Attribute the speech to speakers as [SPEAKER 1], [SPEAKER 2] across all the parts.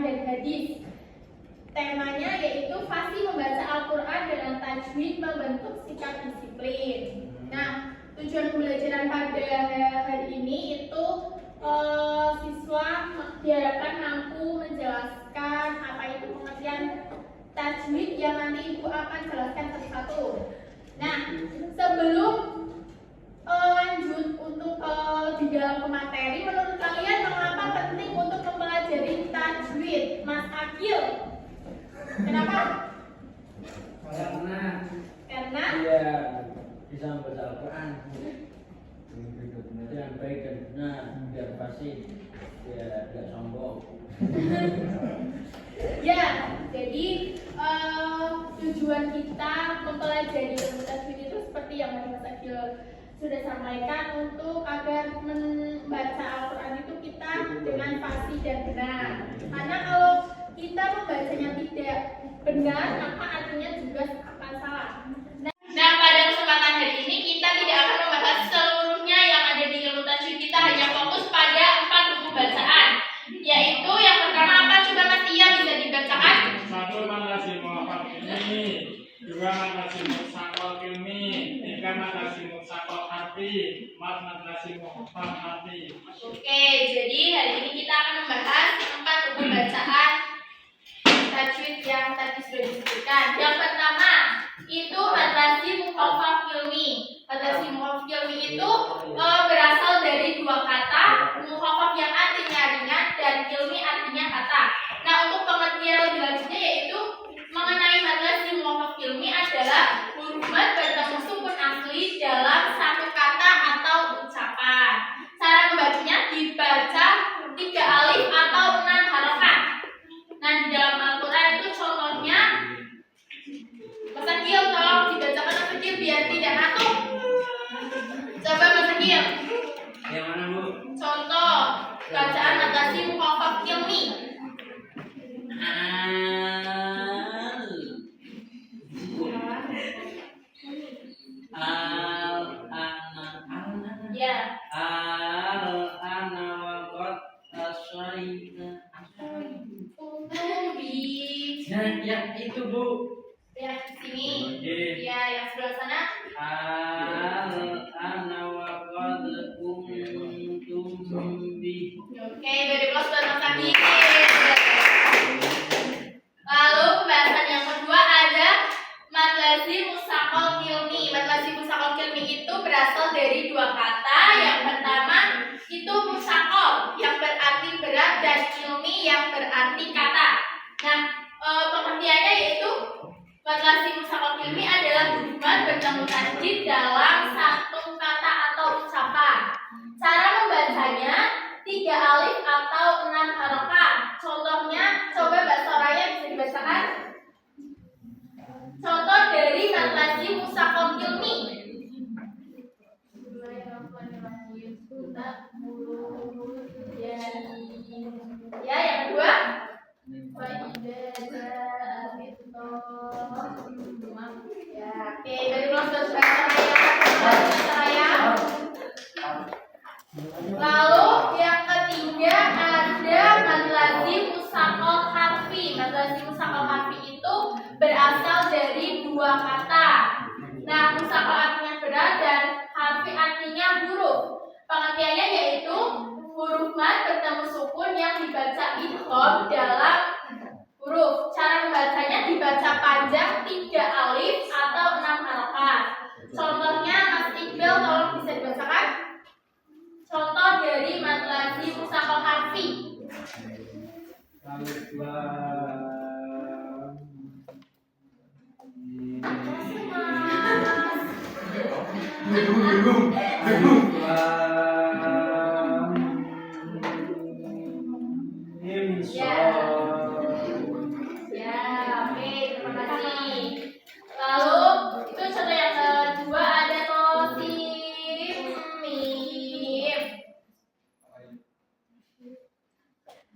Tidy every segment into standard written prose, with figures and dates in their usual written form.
[SPEAKER 1] dan hadis. Temanya yaitu fasih membaca Al-Quran dengan tajwid membentuk sikap disiplin. Nah, tujuan pembelajaran pada hari ini itu siswa diharapkan mampu menjelaskan apa itu pengertian tajwid yang nanti Ibu akan jelaskan satu-satu. Nah, sebelum lanjut untuk di dalam materi, menurut kalian mengapa penting untuk mempelajari tajwid, Mas Akil? Kenapa? Karena
[SPEAKER 2] dia bisa membaca Al-Quran dengan baik dan benar, biar fasih, biar tidak sombong.
[SPEAKER 1] Ya, jadi tujuan kita mempelajari ilmu tajwid itu seperti yang Mas Akil sudah sampaikan, untuk agar membaca Al-Quran itu kita dengan fasih dan benar. Karena kalau kita membacanya tidak benar, maka artinya juga akan salah. Nah, pada kesempatan hari ini kita tidak akan membahas seluruhnya yang ada di ilmu tajwid. Kita hanya fokus pada 4 buku bacaan, yaitu yang pertama apa? Coba Mas Tia bisa dibacakan.
[SPEAKER 3] 1. Madrasih Muhammad Ilmi. 2. Madrasih Mutsaqal Ilmi. 3. Madrasih Mutsaqal Harfi. 4. Madrasih Muhammad Harfi.
[SPEAKER 1] Oke, jadi hari ini kita akan membahas 4 buku bacaan tajwid yang tadi sudah disebutkan. Yang pertama itu Madrasih Mukhafaf Ilmi. Madrasih Mukhafaf Ilmi itu berasal dari 2 kata, mukhafaf yang artinya ringan dan ilmi artinya kata. Nah, untuk pengertian lebih lanjutnya yaitu mengenai Madrasih Mukhafaf Ilmi adalah huruf mad bertemu sukun asli dalam satu kata atau ucapan. Cara membacanya dibaca 3 alif atau 6 harokat. Nah, di dalam Al-Quran itu contohnya, Mas Akil tolong dibacakan Mas Akil biar tidak ngantuk. Coba Mas Akil.
[SPEAKER 2] Yang mana, Bu?
[SPEAKER 1] Contoh bacaan Madrasih Mukhafaf Ilmi. Ya.
[SPEAKER 2] Ya, itu, Bu.
[SPEAKER 1] Ya, di sini.
[SPEAKER 2] Oke.
[SPEAKER 1] Ya, yang sebelah sana. Oke, beri plus buat Mas Akil. Lalu pembahasan yang kedua ada Madrasih Mutsaqal Ilmi. Madrasih Mutsaqal Ilmi itu berasal dari 2 kata. Yang pertama itu mutsaqal yang berarti berat dan ilmi yang berarti kata. Nah, pengertiannya yaitu Madrasih Mutsaqal Ilmi adalah huruf mad bertemu tajwid dalam satu kata atau ucapan. Cara membacanya 3 alif atau 6 harokat. Contohnya, coba Mbak Soraya bisa dibacakan. Contoh dari Madrasih Mutsaqal Ilmi. Ya, yang kedua. Ya, oke, dari kelas Soraya. Lalu yang ketiga ada Madrasih Mutsaqal Harfi. Madrasih Mutsaqal Harfi itu berasal dari 2 kata. Nah, mutsaqal artinya berat dan harfi artinya huruf. Pengertiannya yaitu huruf mad bertemu sukun yang dibaca idgham dalam huruf. Cara membacanya dibaca panjang 3 alif atau 6 harokat. Contohnya Mas Iqbal tolong bisa dibacakan. Contoh dari Madrasih Mutsaqal Harfi. Ya, oke, terima kasih. Lalu itu contoh yang kedua ada tosim mim.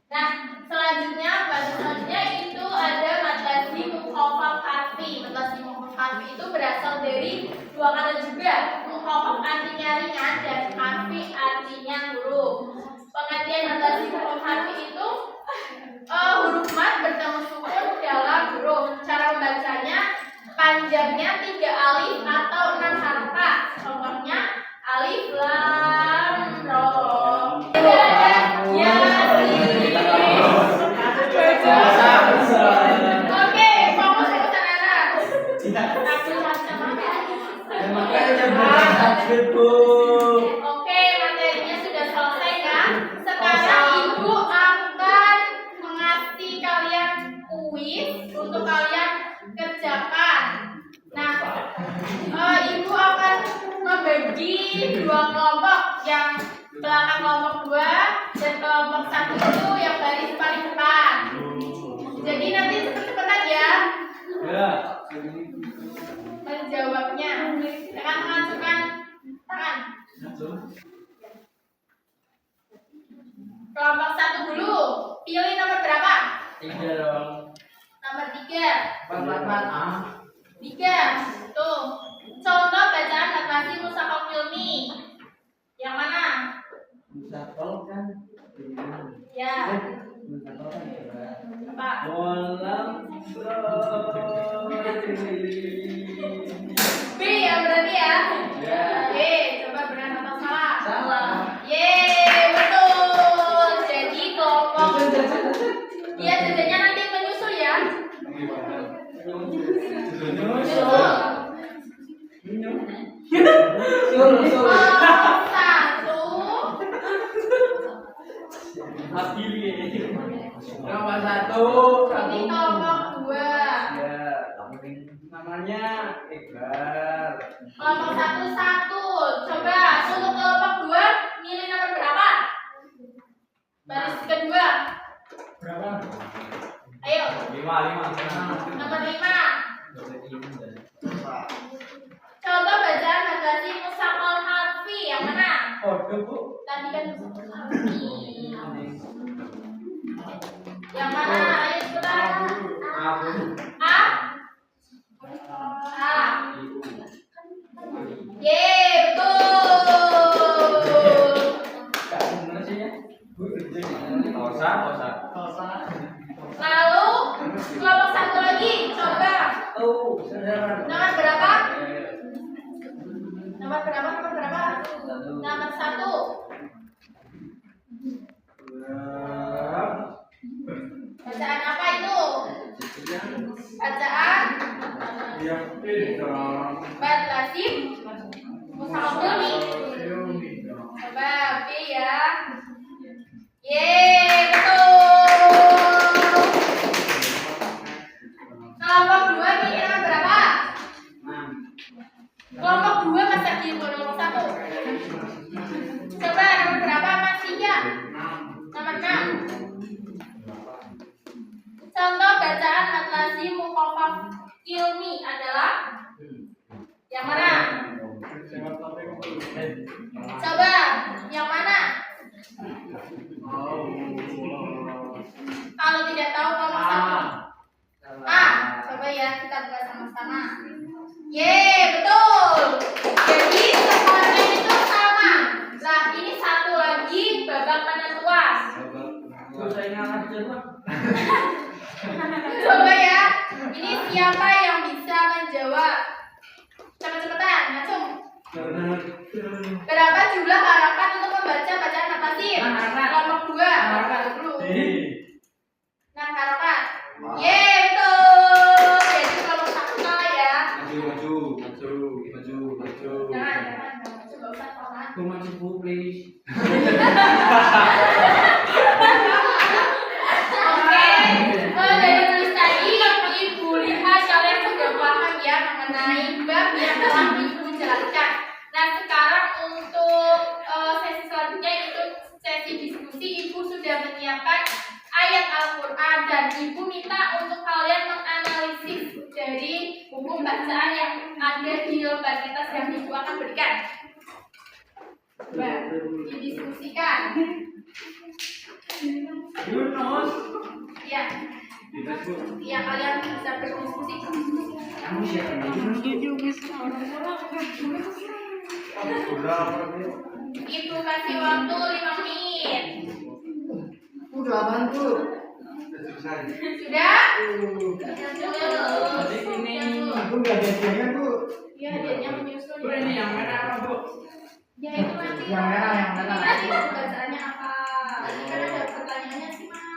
[SPEAKER 1] Nah, selanjutnya itu ada Madrasih Mukhafaf Harfi. Madrasih Mukhafaf Harfi itu berasal dari 2 kata juga. Mukhafaf artinya ringan dan harfi artinya huruf. Pengertian Madrasih Mukhafaf Harfi itu huruf untuk kalian kerjakan. Nah, ibu akan membagi dua kelompok, yang belakang kelompok 2 dan kelompok 1 itu yang baris paling depan. Jadi nanti cepet-cepetan ya menjawabnya. Silakan mengajukan tangan. Kelompok 1 dulu. Pilih nomor berapa?
[SPEAKER 2] 3 dong.
[SPEAKER 1] Nomor 3. 3. Tuh. Contoh bacaan narasi Musaqal Hilmi. Yang mana?
[SPEAKER 2] Musaqal kan
[SPEAKER 1] Ya.
[SPEAKER 2] Musaqal kan
[SPEAKER 1] Apa?
[SPEAKER 2] Walam
[SPEAKER 1] B ya berarti ya?
[SPEAKER 2] Ya.
[SPEAKER 1] Oke, coba benar atau salah?
[SPEAKER 2] Salah.
[SPEAKER 1] Yeay, betul. Jadi kelompok ya jadinya nanti menyusul ya. Menyusul. Kelompok 1
[SPEAKER 2] Nomor 1
[SPEAKER 1] ini kelompok 2.
[SPEAKER 2] Ya, namanya Iqbal.
[SPEAKER 1] Kelompok 1. Coba untuk kelompok 2 milih nomor berapa? Baris kedua.
[SPEAKER 3] Berapa?
[SPEAKER 1] Ayo,
[SPEAKER 2] 5.
[SPEAKER 1] nomor 5. Contoh bacaan narasi Musaqal Harfi yang mana?
[SPEAKER 2] Oh, Bu.
[SPEAKER 1] Tadi kan Musaqal Harfi. Yang mana? Ayo cepetan. A. A. Yeay, betul. Lalu kelompok 1 lagi, coba. Nomor berapa? Nomor berapa? Nomor 1. Bacaan apa itu? Bacaan Bat Lasim Musaqal Hilmi. Coba B ya. Yeay, betul. Kelompok 2 pilih nomor berapa? Kelompok 2 masa di kelompok 1. Coba nomor berapa Mas Tia? Nomor 6. Contoh bacaan Matlasi Mukhafaf Ilmi adalah yang mana? Coba yang mana? Kalau tidak tahu kelompok 1. A. Coba ya kita buka sama-sama. Yeay, betul. Jadi semuanya itu sama. Nah, ini satu lagi babak penentuan. Coba ya. Ini siapa yang bisa menjawab? Cepet-cepetan, langsung. Berapa jumlah harakat untuk membaca bacaan narasi? Kelompok 2. Dulu. 6 harakat. Yeay, betul. Jadi kelompok 1 salah ya. Jangan. Coba usah salah. Oke, dari tulis tadi Ibu lihat kalian sudah paham ya mengenai bab yang telah Ibu jelaskan. Nah sekarang untuk sesi selanjutnya itu sesi diskusi. Ibu sudah menyiapkan ayat Al-Quran dan Ibu minta untuk kalian menganalisis dari buku bacaan yang ada di lembar kertas yang Ibu akan berikan. Coba didiskusikan.
[SPEAKER 2] Yunus.
[SPEAKER 1] Ya. Ya kalian bisa berdiskusi.
[SPEAKER 2] Kamu siapa?
[SPEAKER 1] Ibu kasih waktu 5 menit.
[SPEAKER 4] Udah bantu.
[SPEAKER 1] Sudah?
[SPEAKER 4] Aku nggak ada hadiahnya, Bu.
[SPEAKER 1] Ya, hadiahnya menyusul.
[SPEAKER 2] Ini yang mana apa, Bu?
[SPEAKER 1] Ya itu nanti.
[SPEAKER 4] Yang merah.
[SPEAKER 1] Nanti bacaannya apa? Ini kan ada pertanyaannya sih, Mas.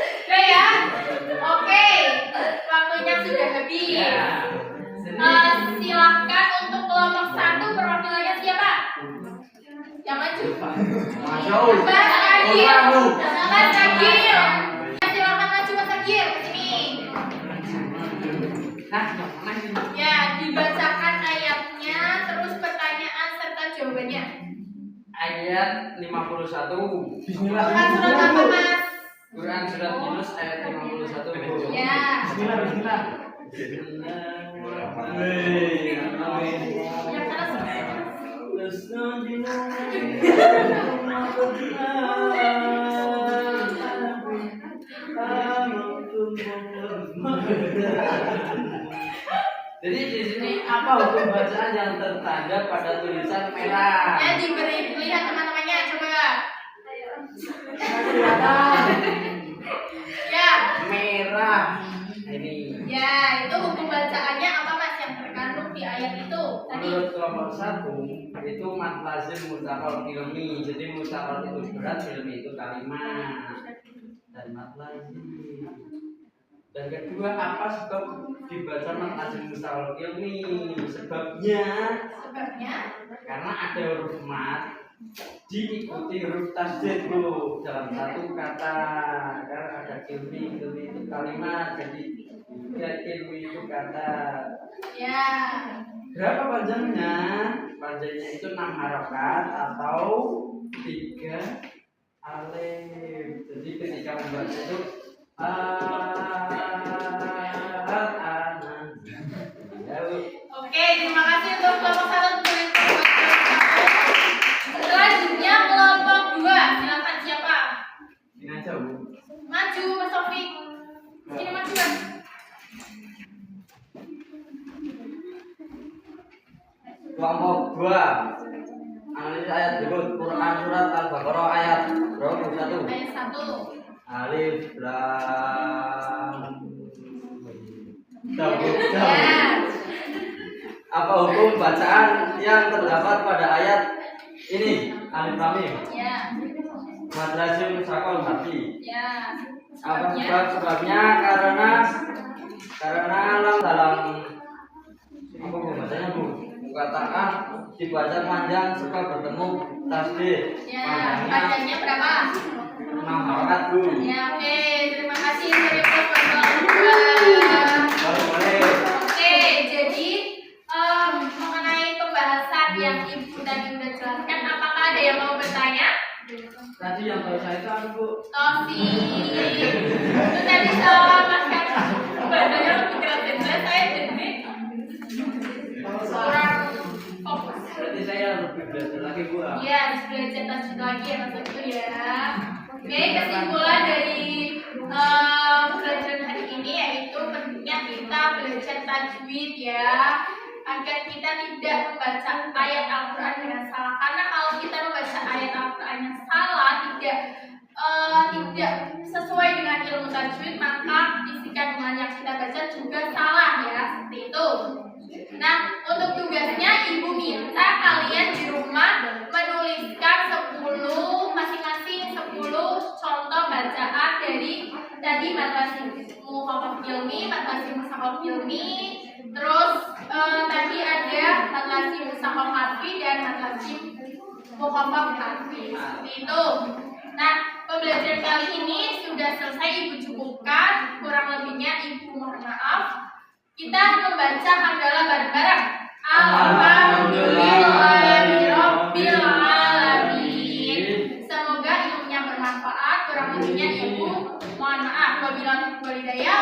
[SPEAKER 1] Udah ya? Oke. Waktunya sudah habis. Silahkan untuk kelompok 1 perwakilannya siapa? Yang maju. Mas Agil. Mas Agil.
[SPEAKER 5] ayat 51.
[SPEAKER 4] Bismillah.
[SPEAKER 1] Bukan surat apa, Mas?
[SPEAKER 5] Quran surat Yunus ayat 51.
[SPEAKER 1] Ya.
[SPEAKER 4] Bismillah, bismillah.
[SPEAKER 1] Yang keras.
[SPEAKER 5] Jadi di sini apa hukum bacaan yang tertanda pada tulisan merah?
[SPEAKER 1] Ya, diberi lihat teman-temannya coba. Ya.
[SPEAKER 5] Merah. Ini.
[SPEAKER 1] Ya, itu hukum bacaannya apa, Mas, yang terkandung di ayat itu tadi?
[SPEAKER 5] Menurut kelompok 1 itu mat lazim mustaqal filmi. Jadi mustaqal itu berat, filmi itu kalimat dan mat lazim. Dan kedua, apa sebab dibaca mat lazim mustaqal filmi? Sebabnya karena ada huruf mat diikuti huruf tasdid, Bu, dalam satu kata. Karena ada filmi itu kalimat, jadi ya filmi itu kata.
[SPEAKER 1] Ya.
[SPEAKER 5] Berapa panjangnya? Panjangnya itu 6 harokat atau 3 alif. Jadi ketika membaca itu
[SPEAKER 1] Oke, terima kasih untuk kelompok 1 dengan kelompok 1. Selanjutnya kelompok 2. Silakan siapa?
[SPEAKER 5] ini aja, Bu.
[SPEAKER 1] Maju, Mas Taufik. Sini maju, Mas.
[SPEAKER 5] Kelompok 2. Analisis ayat berikut. Quran surat Al-Baqarah ayat 21.
[SPEAKER 1] Ayat 1.
[SPEAKER 5] Alif lam mim.
[SPEAKER 1] Ya.
[SPEAKER 5] Apa hukum bacaan yang terdapat pada ayat ini? Alif lam mim.
[SPEAKER 1] Ya.
[SPEAKER 5] Madrasah Musakol Hati.
[SPEAKER 1] Ya.
[SPEAKER 5] Apa sebabnya? Karena dalam apa bacanya, Bu? Katakan dibaca panjang suka bertemu tasbih.
[SPEAKER 1] Ya, panjangnya berapa?
[SPEAKER 5] 6 harokat, Bu.
[SPEAKER 1] Ya, oke. Terima kasih dari kelompok 2.
[SPEAKER 5] Boleh.
[SPEAKER 1] Oke, jadi mengenai pembahasan yang Ibu tadi udah jelaskan, apakah ada yang mau bertanya?
[SPEAKER 5] Tadi yang tahu saya itu apa, Bu?
[SPEAKER 1] Tosi. Itu tadi salah Mas kan. Bahasanya lebih keras dari saya jadi kurang fokus.
[SPEAKER 5] Berarti saya lebih belajar lagi, Bu.
[SPEAKER 1] Iya, harus belajar tajwid lagi ya Mas itu ya. Oke, kesimpulan dari pelajaran hari ini yaitu pentingnya kita belajar tajwid ya, agar kita tidak membaca ayat Al-Quran dengan salah. Karena kalau kita membaca ayat Al-Quran yang salah, tidak sesuai dengan ilmu tajwid, maka isi kandungan yang kita baca juga salah ya, seperti itu. Nah, untuk tugasnya Ibu minta kalian di rumah menuliskan 10 masing-masing 10 contoh bacaan dari tadi madrasah Mukhafaf Ilmi, madrasah Mushafaf Ilmi, terus tadi ada madrasah Mushafaf Harfi dan madrasah Mukhafaf Harfi. Seperti itu. Nah, pembelajaran kali ini sudah selesai, Ibu cukupkan. Kurang lebihnya Ibu mohon maaf. Kita membaca hamdalah bareng-bareng. Alhamdulillahirabbil alamin. Semoga ilmunya bermanfaat. Kurang lebihnya Ibu mohon maaf. Wabillahi taufiq wal hidayah.